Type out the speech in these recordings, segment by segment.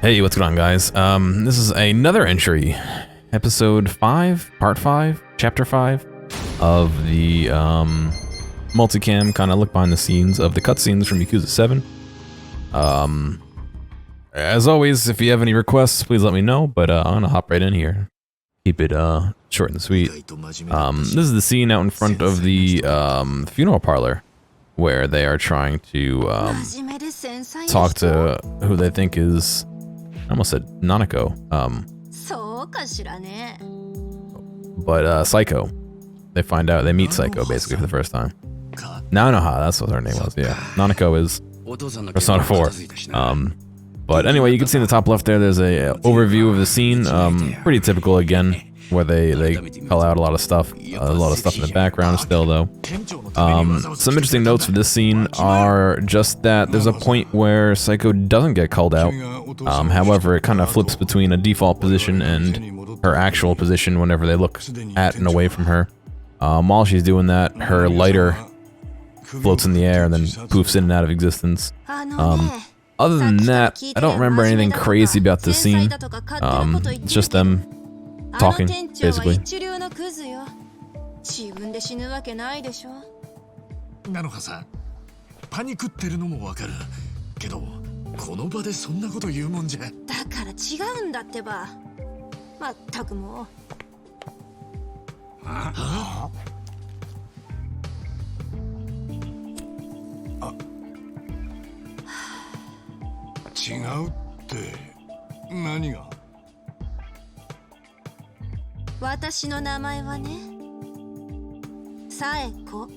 Hey, what's going on, guys? This is another entry, episode 5, part 5, chapter 5 of the multicam kind of look behind the scenes of the cutscenes from Yakuza 7. As always, if you have any requests, please let me know, but I'm gonna hop right in here. Keep it short and sweet. This is the scene out in front of the funeral parlor where they are trying to talk to who they think is, I almost said Nanako, but Psycho. They find out, they meet Psycho basically for the first time. Now I know how, that's what her name was, yeah. Nanako is Persona 4. But anyway, you can see in the top left there, there's a overview of the scene. Pretty typical again, where they call out a lot of stuff in the background still though. Some interesting notes for this scene are just that there's a point where Psycho doesn't get called out. However, it kind of flips between a default position and her actual position whenever they look at and away from her. While she's doing that, her lighter floats in the air and then poofs in and out of existence. Other than that, I don't remember anything crazy about this scene. It's just them talking, basically. なのかさ、パニクってるのもわかるけど、この場でそんなこと言うもんじゃ。だから違うんだってば。まったくもう。あ？違うって何が？私の名前はね、サエコ。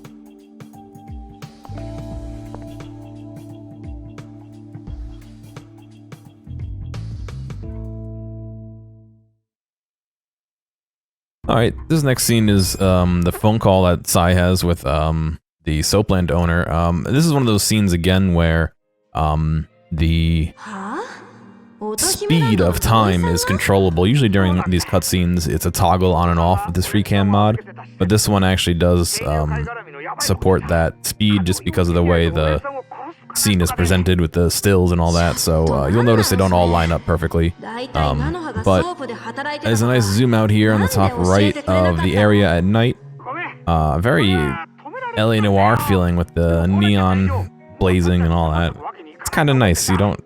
Alright, this next scene is the phone call that Sai has with the soapland owner. This is one of those scenes again where the speed of time is controllable. Usually during these cutscenes, it's a toggle on and off with this free cam mod, but this one actually does support that speed just because of the way the scene is presented with the stills and all that, so you'll notice they don't all line up perfectly. But there's a nice zoom out here on the top right of the area at night. Very LA Noire feeling with the neon blazing and all that. It's kind of nice. You don't,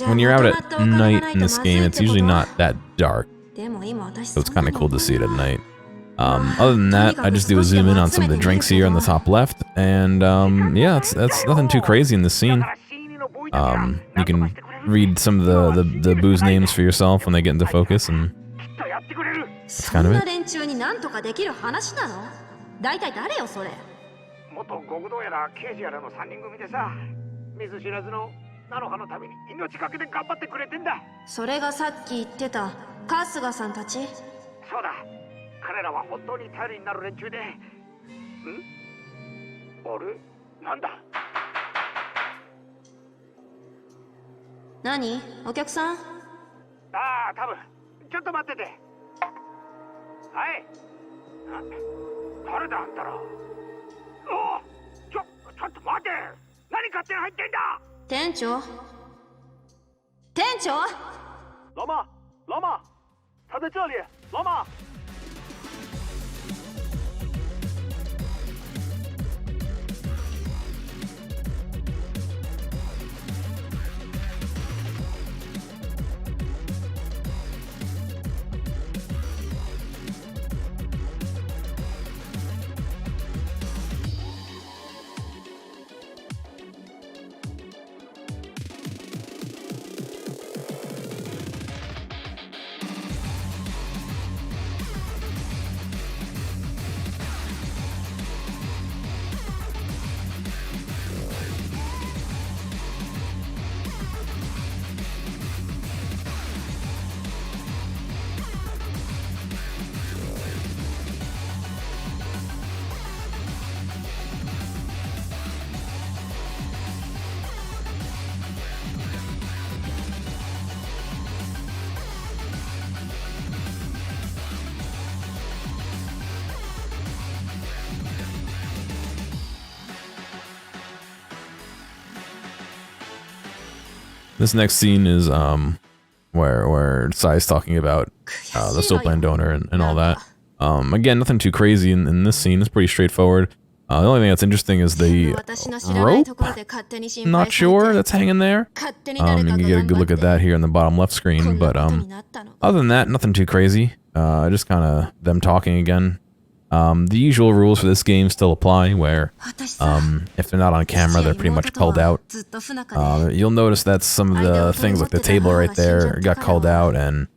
when you're out at night in this game, it's usually not that dark, so it's kind of cool to see it at night. Other than that, I just do a zoom in on some of the drinks here on the top left, and yeah, that's nothing too crazy in this scene. You can read some of the booze names for yourself when they get into focus, and that's kind of it. Nani? お客さん？ああ、多分。ちょっと待ってて。はい。誰だあんたら。ちょっと待て。何勝手に入ってんだ。店長。店長？老妈，他在这里，老妈。This next scene is where Sai's talking about the soapland donor and all that. Again, nothing too crazy in this scene. It's pretty straightforward. The only thing that's interesting is the rope. Not sure that's hanging there. You can get a good look at that here in the bottom left screen. But other than that, nothing too crazy. Just kind of them talking again. The usual rules for this game still apply, where if they're not on camera, they're pretty much called out. You'll notice that some of the things like the table right there got called out, and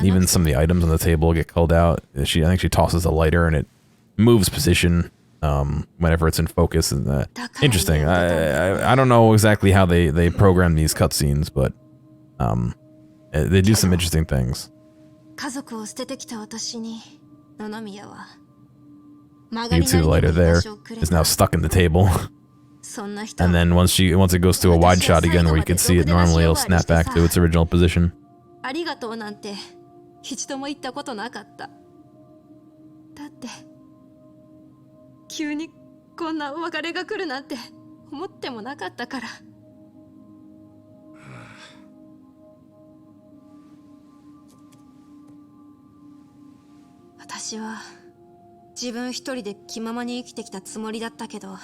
even some of the items on the table get called out. I think she tosses a lighter and it moves position whenever it's in focus. And interesting. I don't know exactly how they program these cutscenes, but they do some interesting things. You can see the lighter there is now stuck in the table. And then once it goes to a wide shot again where you can see it normally, it'll snap back to its original position. "自分一人で気ままに生きてきたつもりだったけど、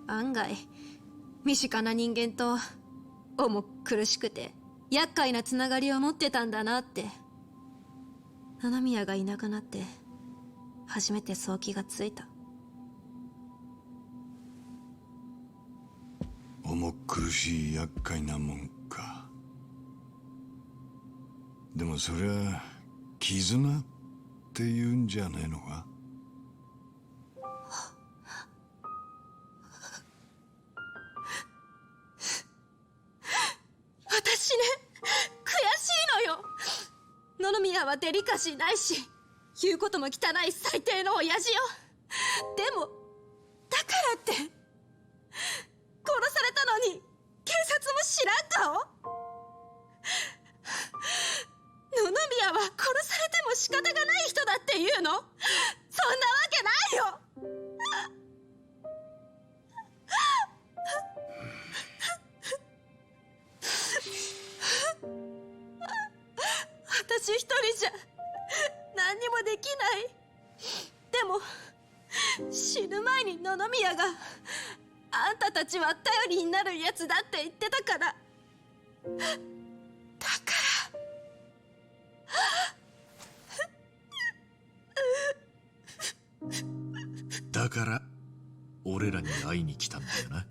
案外身近な人間と重苦しくて厄介なつながりを持ってたんだなって、七宮がいなくなって初めてそう気がついた。重苦しい厄介なもんか。でもそりゃ絆って言うんじゃねえのか。私ね、悔しいのよ。野々宮はデリカシーないし、言うことも汚い最低の親父よ。でもだからって殺されたのに警察も知らん顔。野々宮は殺されても仕方がない人だっていうの？そんなわけないよ。私一人じゃ何にもできない。でも死ぬ前に野々宮があんたたちは頼りになるやつだって言ってたから。だから俺らに会いに来たんだよな。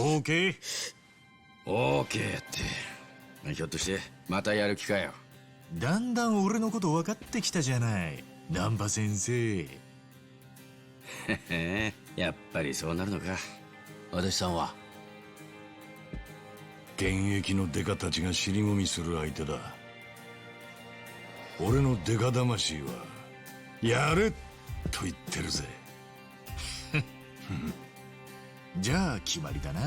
オーケーオーケーってひょっとしてまたやる気かよ。だんだん俺のこと分かってきたじゃない難波先生。やっぱりそうなるのか。私さんは現役のデカたちが尻込みする相手だ。俺のデカ魂はやれと言ってるぜ。じゃあ決まりだな。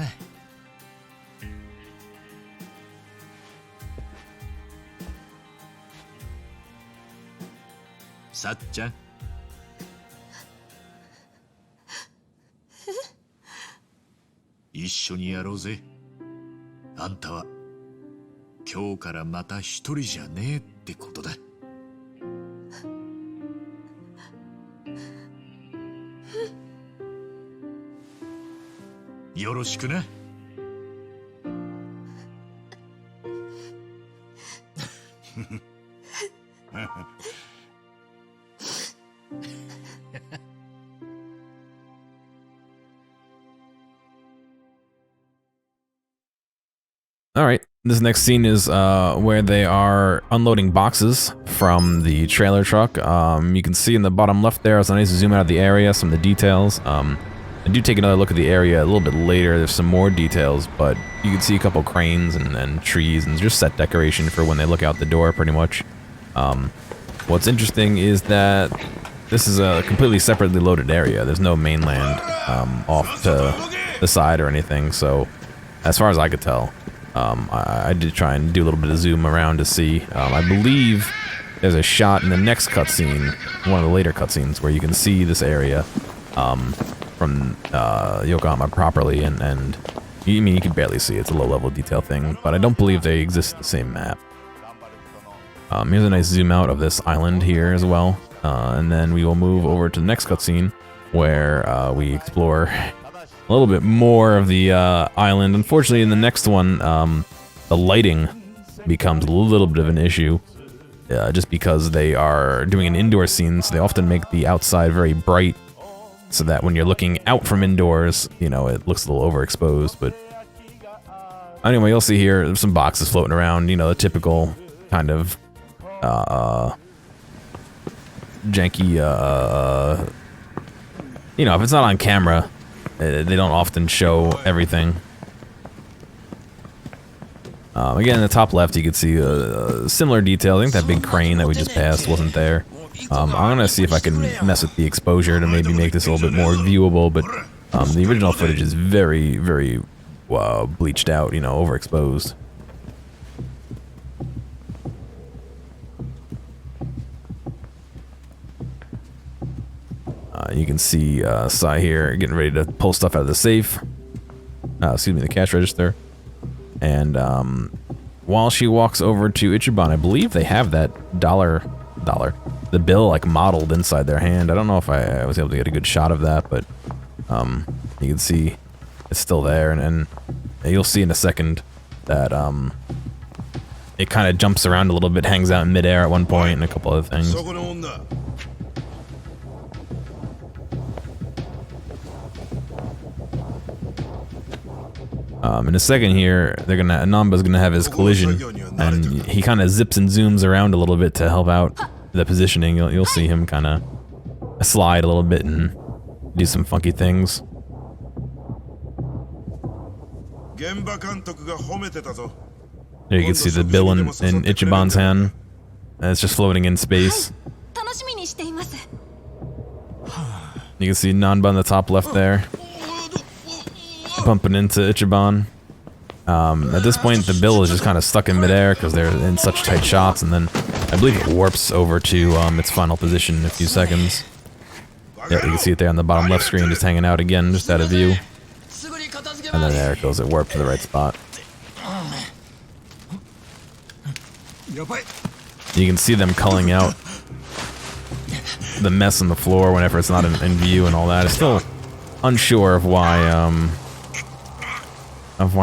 さっちゃん。一緒にやろうぜ。あんたは今日からまた一人じゃねえってことだ。よろしくな。Alright, this next scene is where they are unloading boxes from the trailer truck. You can see in the bottom left there, it's a nice zoom out of the area, some of the details. I do take another look at the area a little bit later, there's some more details, but you can see a couple cranes and trees and just set decoration for when they look out the door, pretty much. What's interesting is that this is a completely separately loaded area. There's no mainland off to the side or anything, so as far as I could tell. I did try and do a little bit of zoom around to see. I believe there's a shot in the next cutscene, one of the later cutscenes, where you can see this area from Yokohama properly, and you can barely see it. It's a low-level detail thing, but I don't believe they exist in the same map. Here's a nice zoom out of this island here as well, and then we will move over to the next cutscene, where we explore a little bit more of the island. Unfortunately, in the next one, the lighting becomes a little bit of an issue, just because they are doing an indoor scene, so they often make the outside very bright, so that when you're looking out from indoors, you know, it looks a little overexposed. But anyway, you'll see here there's some boxes floating around, you know, the typical kind of janky, you know, if it's not on camera, they don't often show everything. Again, in the top left, you can see a similar detail. I think that big crane that we just passed wasn't there. I'm gonna see if I can mess with the exposure to maybe make this a little bit more viewable, but the original footage is very, very bleached out, you know, overexposed. You can see Sai here getting ready to pull stuff out of the safe. Excuse me, the cash register. And while she walks over to Ichiban, I believe they have that the bill like modeled inside their hand. I don't know if I was able to get a good shot of that, but you can see it's still there, and you'll see in a second that it kind of jumps around a little bit, hangs out in midair at one point, and a couple other things. In a second here, Nanba's gonna have his collision, and he kind of zips and zooms around a little bit to help out the positioning. You'll see him kind of slide a little bit and do some funky things. There you can see the bill in Ichiban's hand, and it's just floating in space. You can see Nanba in the top left there, bumping into Ichiban. At this point, the bill is just kind of stuck in midair because they're in such tight shots, and then I believe it warps over to its final position in a few seconds. Yeah, you can see it there on the bottom left screen, just hanging out again, just out of view. And then there it goes, it warped to the right spot. You can see them culling out the mess on the floor whenever it's not in view and all that. I'm still unsure of why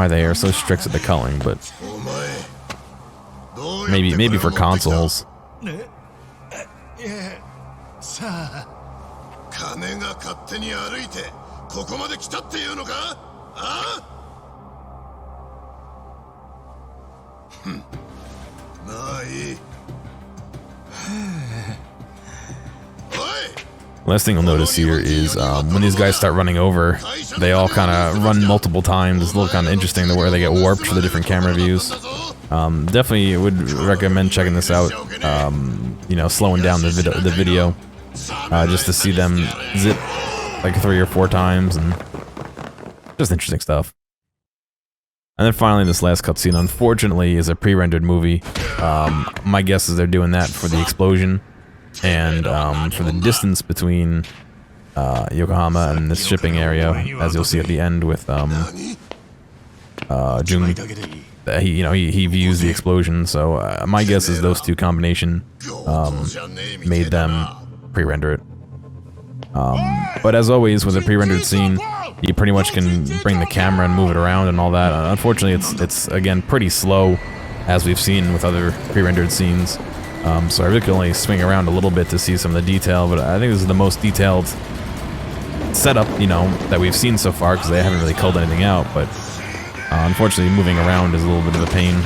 they are so strict with the culling, but maybe for consoles. Last thing you'll notice here is when these guys start running over, they all kind of run multiple times. It's a little kind of interesting the way they get warped for the different camera views. Definitely would recommend checking this out. You know, slowing down the video just to see them zip like 3 or 4 times, and just interesting stuff. And then finally, this last cutscene, unfortunately, is a pre-rendered movie. My guess is they're doing that for the explosion and for the distance between Yokohama and this shipping area, as you'll see at the end with Jun. He views the explosion, so my guess is those two combination made them pre-render it. But as always, with a pre-rendered scene, you pretty much can bring the camera and move it around and all that. Unfortunately, it's again pretty slow, as we've seen with other pre-rendered scenes. So I really can only swing around a little bit to see some of the detail, but I think this is the most detailed setup, that we've seen so far, because they haven't really culled anything out, but unfortunately moving around is a little bit of a pain.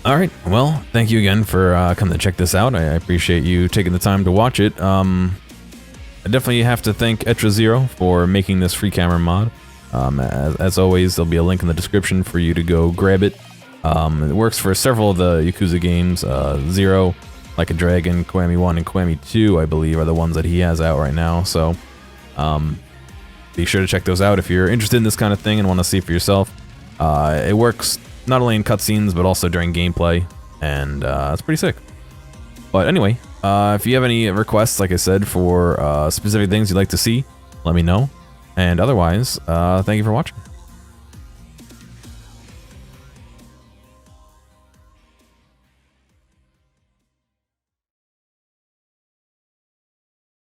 Alright, well, thank you again for coming to check this out. I appreciate you taking the time to watch it. I definitely have to thank Etra0 for making this free camera mod. As always, there'll be a link in the description for you to go grab it. It works for several of the Yakuza games. Zero, Like a Dragon, Kiwami 1, and Kiwami 2, I believe, are the ones that he has out right now. So, be sure to check those out if you're interested in this kind of thing and want to see for yourself. It works not only in cutscenes, but also during gameplay, and it's pretty sick. But anyway, if you have any requests, like I said, for specific things you'd like to see, let me know. And otherwise, thank you for watching.